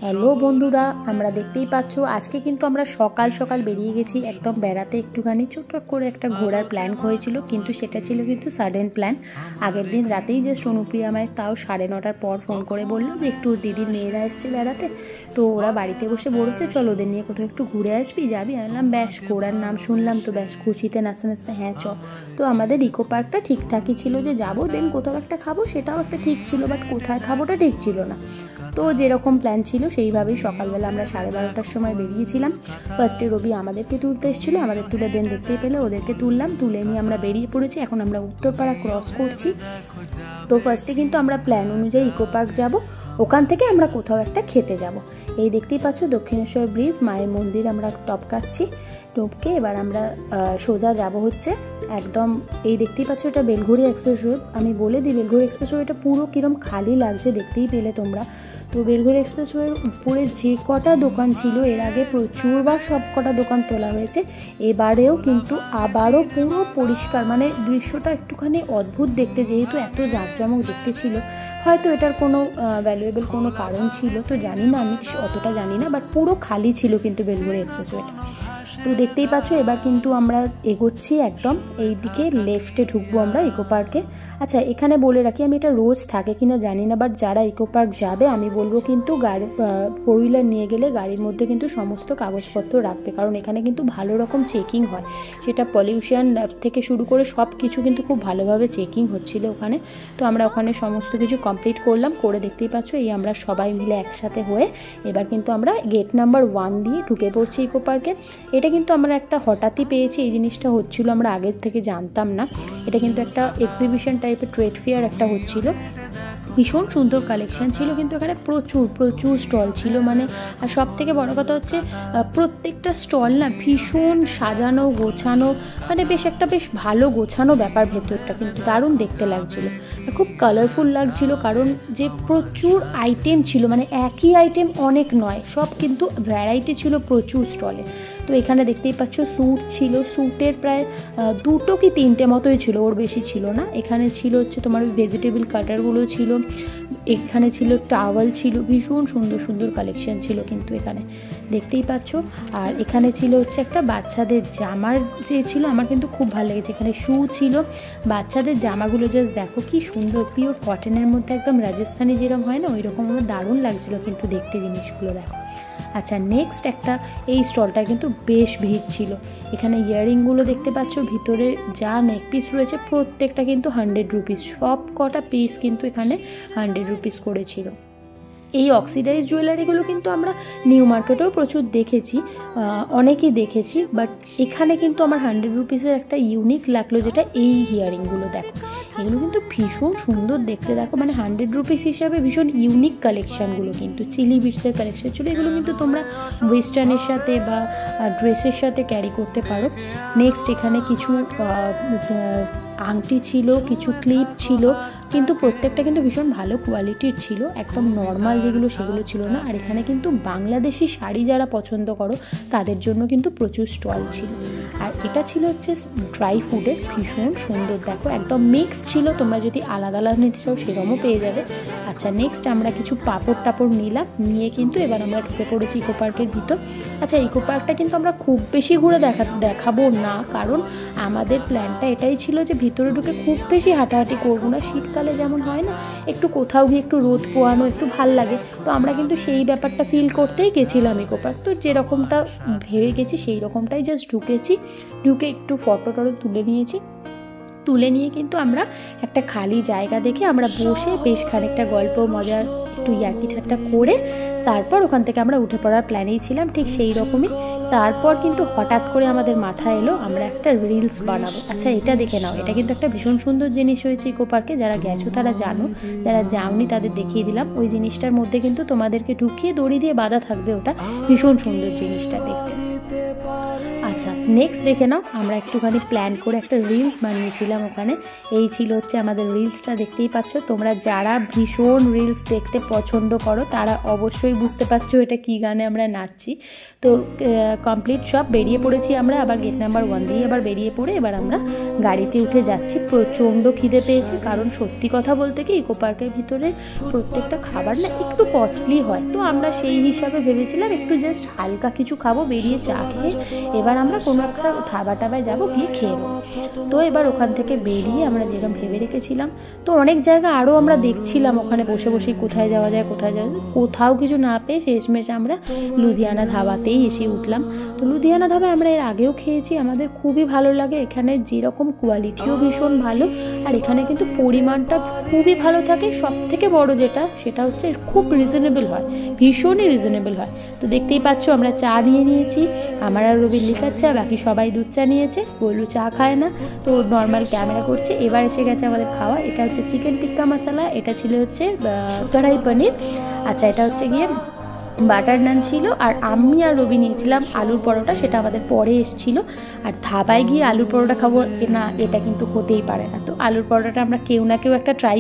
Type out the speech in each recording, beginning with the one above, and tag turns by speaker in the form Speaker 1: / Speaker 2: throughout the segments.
Speaker 1: Hello বন্ধুরা, আমরা দেখতেই পাচ্ছ আজকে কিন্তু আমরা সকাল সকাল বেরিয়ে গেছি একদম বেড়াতে। একটুখানি ছোট করে একটা ঘোরার প্ল্যান হয়েছিল, কিন্তু সেটা ছিল কিন্তু সাডেন প্ল্যান। আগের দিন রাতেই যে অনুপ্রিয়া আমায় তাও 9:30 পর ফোন করে বললো যে একটু দিদির মেয়েরা এসছে বেড়াতে, তো ওরা বাড়িতে বসে বলছে চল ওদের নিয়ে কোথাও একটু ঘুরে আসবি, যাবি? আনলাম ব্যাস, ঘোরার নাম শুনলাম তো ব্যাস খুশিতে নাচতে নাচতে হ্যাঁ চ। তো আমাদের ইকো পার্কটা ঠিকঠাকই ছিল যে যাবো, দেন কোথাও একটা খাবো, সেটাও একটা ঠিক ছিল, বাট কোথায় খাবোটা ঠিক ছিল না। তো যেরকম প্ল্যান ছিল সেইভাবেই সকালবেলা আমরা 12:30টার সময় বেরিয়েছিলাম। ফার্স্টে রবি আমাদেরকে তুলতে এসেছিলো, আমাদের তুলে দেন দেখতেই পেলে ওদেরকে তুললাম, তুলে নিয়ে আমরা বেরিয়ে পড়েছি। এখন আমরা উত্তরপাড়া ক্রস করছি। তো ফার্স্টে কিন্তু আমরা প্ল্যান অনুযায়ী ইকো পার্ক যাব, ওখান থেকে আমরা কোথাও একটা খেতে যাব। এই দেখতেই পাচ্ছ দক্ষিণেশ্বর ব্রিজ, মায়ের মন্দির আমরা টপকাচ্ছি। টপকে এবার আমরা সোজা যাব হচ্ছে একদম, এই দেখতেই পাচ্ছ এটা বেলঘড়ি এক্সপ্রেস রোড। আমি বলে দিই বেলঘড়ি এক্সপ্রেস রোড এটা পুরো কিরম খালি লাগছে দেখতেই পেলে তোমরা। তো বেলঘড়ি এক্সপ্রেস রোডের উপরে যে কটা দোকান ছিল এর আগে প্রচুরবার সব কটা দোকান তোলা হয়েছে, এবারেও কিন্তু আবারও পুরো পরিষ্কার, মানে দৃশ্যটা একটুখানি অদ্ভুত দেখতে, যেহেতু এত জাঁকজমক দেখতে ছিল। হয়তো এটার কোনো ভ্যালুয়েবল কোনো কারণ ছিল, তো জানি না, আমি অতটা জানি না, বাট পুরো খালি ছিল কিন্তু বেলঘড়ি এক্সপ্রেসওয়েটা। তো দেখতেই পাচ্ছ এবার কিন্তু আমরা এগোচ্ছি একদম এই দিকে, লেফটে ঢুকবো আমরা ইকো পার্কে। আচ্ছা এখানে বলে রাখি, আমি এটা রোজ থাকে কিনা জানি না, বাট যারা ইকো পার্ক যাবে আমি বলবো কিন্তু গাড়ি 4 হুইলার নিয়ে গেলে গাড়ির মধ্যে কিন্তু সমস্ত কাগজপত্র রাখবে, কারণ এখানে কিন্তু ভালো রকম চেকিং হয়, সেটা পলিউশন থেকে শুরু করে সব কিছু কিন্তু খুব ভালোভাবে চেকিং হচ্ছিল ওখানে। তো আমরা ওখানে সমস্ত কিছু কমপ্লিট করলাম, করে দেখতেই পাচ্ছ এই আমরা সবাই মিলে একসাথে হয়ে এবার কিন্তু আমরা গেট নাম্বার 1 দিয়ে ঢুকে পড়ছি ইকো পার্কে। এটা কিন্তু আমরা একটা হঠাৎই পেয়েছি, এই জিনিসটা হচ্ছিল আমরা আগের থেকে জানতাম না। এটা কিন্তু একটা এক্সিবিশন টাইপের, ট্রেড ফেয়ার একটা হচ্ছিল, ভীষণ সুন্দর কালেকশন ছিল কিন্তু এখানে প্রচুর প্রচুর স্টল ছিল, মানে আর সব থেকে বড় কথা হচ্ছে প্রত্যেকটা স্টল না ভীষণ সাজানো গোছানো, মানে বেশ ভালো গোছানো ব্যাপার, ভেতরটা কিন্তু দারুণ দেখতে লাগছিল আর খুব কালারফুল লাগছিল, কারণ যে প্রচুর আইটেম ছিল, মানে একই আইটেম অনেক নয়, সব কিন্তু ভ্যারাইটি ছিল প্রচুর স্টলে। তো এখানে দেখতেই পাচ্ছ স্যুট ছিল, স্যুটের প্রায় 2টো কি 3টে মতোই ছিল, ওর বেশি ছিল না। এখানে ছিল হচ্ছে তোমার ভেজিটেবল কাটারগুলো ছিল, এখানে ছিল টাওয়াল ছিল, ভীষণ সুন্দর সুন্দর কালেকশন ছিল কিন্তু এখানে দেখতেই পাচ্ছ। আর এখানে ছিল হচ্ছে একটা বাচ্চাদের জামার যে ছিল, আমার কিন্তু খুব ভালো লেগেছে। এখানে শু ছিল, বাচ্চাদের জামাগুলো জাস্ট দেখো কি সুন্দর, পিওর কটনের মধ্যে একদম রাজস্থানি যেরকম হয় না, ওই রকম আমার দারুণ লাগছিল কিন্তু দেখতে জিনিসগুলো, দেখো। আচ্ছা নেক্সট একটা, এই স্টলটা কিন্তু বেশ ভিড় ছিল। এখানে ইয়াররিংগুলো দেখতে পাচ্ছ, ভিতরে যা নেক পিস রয়েছে প্রত্যেকটা কিন্তু 100 রুপিস, সব কটা পিস কিন্তু এখানে 100 রুপিস করেছিল। এই অক্সিডাইজ জুয়েলারিগুলো কিন্তু আমরা নিউ মার্কেটেও প্রচুর দেখেছি, অনেকেই দেখেছি, বাট এখানে কিন্তু আমার 100 রুপিসের একটা ইউনিক লাগলো, যেটা এই ইয়াররিংগুলো দেখো, এগুলো কিন্তু ভীষণ সুন্দর দেখতে, দেখো মানে 100 রুপিস হিসাবে ভীষণ ইউনিক কালেকশানগুলো, কিন্তু চিলি বিটসের কালেকশান ছিল, এগুলো কিন্তু তোমরা ওয়েস্টার্নের সাথে বা ড্রেসের সাথে ক্যারি করতে পারো। নেক্সট এখানে কিছু আংটি ছিল, কিছু ক্লিপ ছিল, কিন্তু প্রত্যেকটা কিন্তু ভীষণ ভালো কোয়ালিটির ছিল, একদম নর্মাল যেগুলো সেগুলো ছিল না। আর এখানে কিন্তু বাংলাদেশি শাড়ি যারা পছন্দ করো তাদের জন্য কিন্তু প্রচুর স্টল ছিল। আর এটা ছিল হচ্ছে ড্রাই ফ্রুটের, ভীষণ সুন্দর দেখো, একদম মিক্স ছিল, তোমরা যদি আলাদা আলাদা নিতে চাও সেরকমও পেয়ে যাবে। আচ্ছা নেক্সট আমরা কিছু পাঁপড় টাপড় নিলাম, নিয়ে কিন্তু এবার আমরা ঢুকে পড়েছি ইকো পার্কের ভিতর। আচ্ছা ইকো পার্কটা কিন্তু আমরা খুব বেশি ঘুরে দেখাবো না, কারণ আমাদের প্ল্যানটা এটাই ছিল যে ভিতরে ঢুকে খুব বেশি হাঁটাহাঁটি করবো না, শীতকালে যেমন হয় না একটু কোথাও গিয়ে একটু রোদ পোয়ানো একটু ভাল লাগে, তো আমরা কিন্তু সেই ব্যাপারটা ফিল করতেই গেছিলাম ইকো পার্ক। তো যেরকমটা ভেবে গেছি সেই রকমটাই জাস্ট ঢুকেছি, ঢুকে একটু ফটো টটো তুলে নিয়েছি, তুলে নিয়ে কিন্তু আমরা একটা খালি জায়গা দেখে আমরা বসে বেশ খানিকটা গল্প মজা একটু ইয়ার্কি ঠাট্টা করে তারপর ওখান থেকে আমরা উঠে পড়ার প্ল্যানেই ছিলাম, ঠিক সেই রকমই। তারপর কিন্তু হঠাৎ করে আমাদের মাথায় এলো আমরা একটা রিলস বানাবো। আচ্ছা এটা দেখে নাও, এটা কিন্তু একটা ভীষণ সুন্দর জিনিস হয়েছে ইকো পার্কে, যারা গেছো তারা জানো, যারা যাওনি তাদের দেখিয়ে দিলাম। ওই জিনিসটার মধ্যে কিন্তু তোমাদেরকে ঢুকিয়ে দড়ি দিয়ে বাঁধা থাকবে, ওটা ভীষণ সুন্দর জিনিসটা দেখতে। আচ্ছা, নেক্সট দেখে নাও, আমরা একটুখানি প্ল্যান করে একটা রিলস বানিয়েছিলাম ওখানে। এই ছিল হচ্ছে আমাদের রিলসটা, দেখতেই পাচ্ছ। তোমরা যারা ভীষণ রিলস দেখতে পছন্দ করো তারা অবশ্যই বুঝতে পারছো এটা কী গানে আমরা নাচছি। তো কমপ্লিট সব বেরিয়ে পড়েছি আমরা, আবার গেট নাম্বার 1 দিয়ে আবার বেরিয়ে পড়ে এবার আমরা গাড়িতে উঠে যাচ্ছি। প্রচণ্ড খিদে পেয়েছে, কারণ সত্যি কথা বলতে কি ইকো পার্কের ভিতরে প্রত্যেকটা খাবার না একটু কস্টলি হয়। তো আমরা সেই হিসাবে ভেবেছিলাম একটু জাস্ট হালকা কিছু খাবো, বেরিয়ে চা খেয়ে এবার আমরা কোনো একটা ধাবায় যাবো, গিয়ে খেয়ে নেবো। তো এবার ওখান থেকে বেরিয়ে আমরা যেরকম ভেবে রেখেছিলাম, তো অনেক জায়গা আরও আমরা দেখছিলাম ওখানে বসে বসেই কোথায় যাওয়া যায়, কোথাও কিছু না পেয়ে শেষমেশ আমরা লুধিয়ানা ধাবাতেই এসে উঠলাম। তো লুধিয়ানা ধাবায় আমরা এর আগেও খেয়েছি, আমাদের খুবই ভালো লাগে। এখানে যেরকম কোয়ালিটিও ভীষণ ভালো, আর এখানে কিন্তু পরিমাণটা খুবই ভালো থাকে। সব থেকে বড় যেটা সেটা হচ্ছে খুব রিজনেবল হয়, ভীষণই রিজনেবল হয়। তো দেখতেই পাচ্ছ আমরা চা নিয়ে নিয়েছি, আমার আর রবির লিকার চা, বাকি সবাই দুধ চা নিয়েছে, গোলু চা খায় না, তো নর্মাল ক্যামেরা করছে। এবার এসে গেছে আমাদের খাওয়া, এটা হচ্ছে চিকেন টিক্কা মশলা, এটা ছিল হচ্ছে কড়াই পনির, আচ্ছা এটা হচ্ছে গিয়ে বাটার নান ছিল, আর আমি আর রবি নিয়েছিলাম আলুর পরোটা, সেটা আমাদের পরে এসেছিলো। আর ধাবায় গিয়ে আলুর পরোটা খাবো না, এটা কিন্তু হতেই পারে না। তো আলুর পরোটাটা আমরা কেউ না কেউ একটা ট্রাই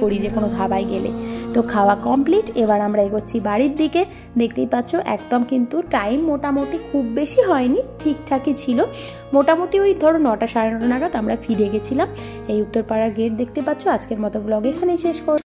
Speaker 1: করি যে কোনো ধাবায় গেলে। তো খাওয়া কমপ্লিট, এবার আমরা এগোচ্ছি বাড়ির দিকে। দেখতেই পাচ্ছ একদম কিন্তু টাইম মোটামুটি খুব বেশি হয়নি, ঠিকঠাকই ছিল। মোটামুটি ওই ধরো 9টা সাড়ে 9টা নাগাদ আমরা ফিরে গেছিলাম। এই উত্তরপাড়ার গেট দেখতে পাচ্ছ। আজকের মতো ব্লগ এখানেই শেষ করছি।